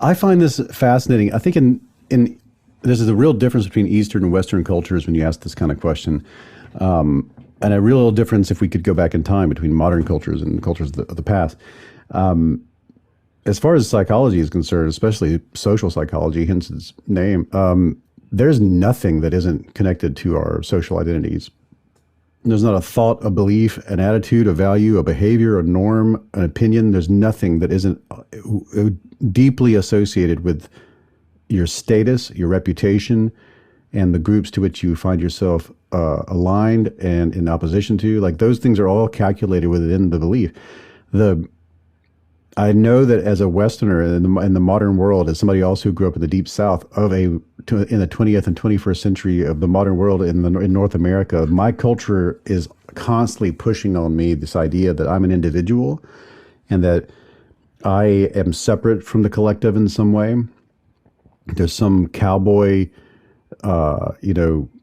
I find this fascinating. I think in this is a real difference between Eastern and Western cultures when you ask this kind of question, and a real difference if we could go back in time between modern cultures and cultures of the past. As far as psychology is concerned, especially social psychology, hence its name, there's nothing that isn't connected to our social identities. There's not a thought, a belief, an attitude, a value, a behavior, a norm, an opinion. There's nothing that isn't deeply associated with your status, your reputation, and the groups to which you find yourself aligned and in opposition to. Like those things are all calculated within the belief. I know that as a Westerner in the modern world, as somebody else who grew up in the Deep South in the 20th and 21st century of the modern world in North America, my culture is constantly pushing on me this idea that I'm an individual and that I am separate from the collective in some way. There's some cowboy,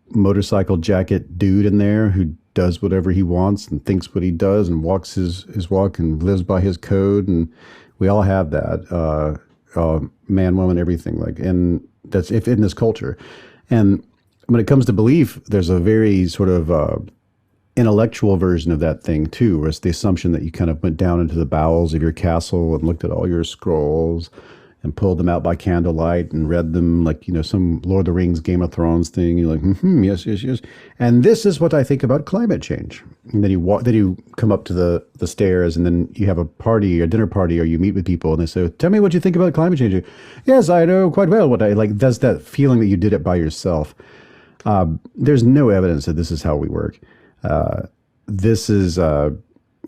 motorcycle jacket dude in there who does whatever he wants and thinks what he does and walks his walk and lives by his code. And we all have that, man, woman, everything, and that's if in this culture. And when it comes to belief, there's a very sort of intellectual version of that thing too, where it's the assumption that you kind of went down into the bowels of your castle and looked at all your scrolls and pulled them out by candlelight and read them like, some Lord of the Rings, Game of Thrones thing. You're like, yes, yes, yes. And this is what I think about climate change. And then you come up to the stairs and then you have a party, a dinner party, or you meet with people and they say, tell me what you think about climate change. Yes, I know quite well what I like. That's that feeling that you did it by yourself. There's no evidence that this is how we work. This is,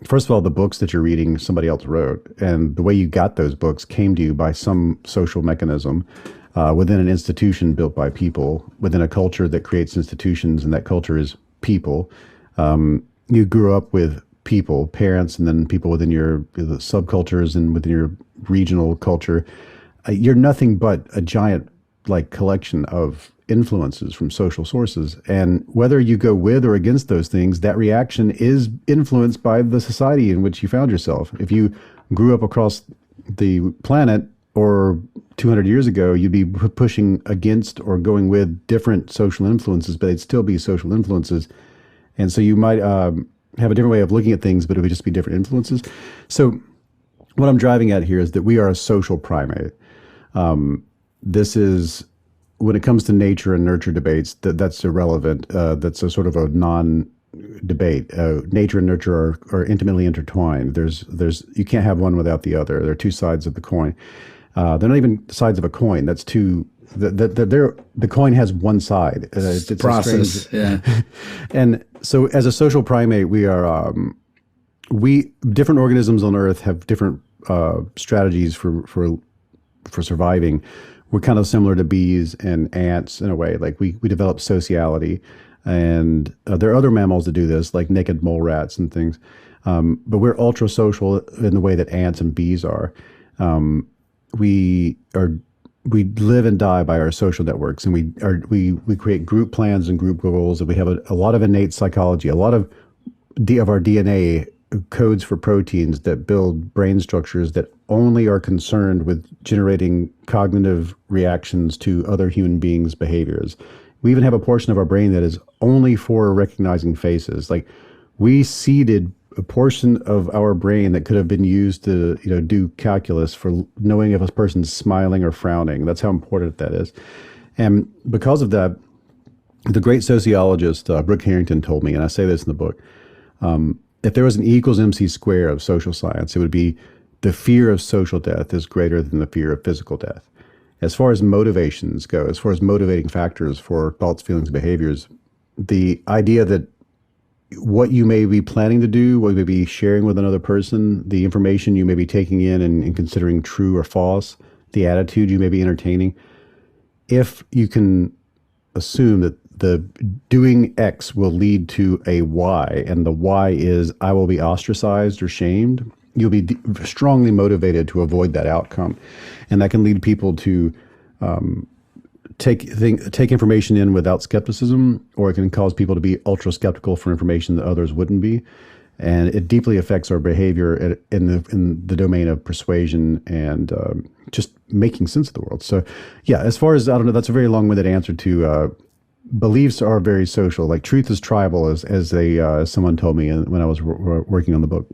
first of all, the books that you're reading, somebody else wrote, and the way you got those books came to you by some social mechanism within an institution built by people, within a culture that creates institutions, and that culture is people. You grew up with people, parents, and then people within the subcultures and within your regional culture. You're nothing but a giant collection of influences from social sources. And whether you go with or against those things, that reaction is influenced by the society in which you found yourself. If you grew up across the planet or 200 years ago, you'd be pushing against or going with different social influences, but they'd still be social influences. And so you might have a different way of looking at things, but it would just be different influences. So what I'm driving at here is that we are a social primate. This is, when it comes to nature and nurture debates, that's irrelevant. That's a sort of a non-debate. Nature and nurture are intimately intertwined. You can't have one without the other. They're two sides of the coin. They're not even sides of a coin. That's two. The coin has one side. It's process. Yeah. And so, as a social primate, we are different organisms on Earth have different strategies for surviving. We're kind of similar to bees and ants in a way. Like we develop sociality, and there are other mammals that do this, like naked mole rats and things. But we're ultra social in the way that ants and bees are. We live and die by our social networks, and we create group plans and group goals, and we have a lot of innate psychology, a lot of our DNA codes for proteins that build brain structures that only are concerned with generating cognitive reactions to other human beings' behaviors. We even have a portion of our brain that is only for recognizing faces. Like we seeded a portion of our brain that could have been used to, do calculus for knowing if a person's smiling or frowning. That's how important that is. And because of that, the great sociologist Brooke Harrington told me, and I say this in the book, if there was an E equals MC square of social science, it would be the fear of social death is greater than the fear of physical death. As far as motivations go, as far as motivating factors for thoughts, feelings, behaviors, the idea that what you may be planning to do, what you may be sharing with another person, the information you may be taking in and considering true or false, the attitude you may be entertaining, if you can assume that the doing X will lead to a Y, and the Y is I will be ostracized or shamed, you'll be strongly motivated to avoid that outcome. And that can lead people to take information in without skepticism, or it can cause people to be ultra skeptical for information that others wouldn't be. and it deeply affects our behavior in the domain of persuasion and just making sense of the world. So, yeah, as far as, I don't know, that's a very long-winded answer to beliefs are very social. Like truth is tribal, as someone told me when I was working on the book.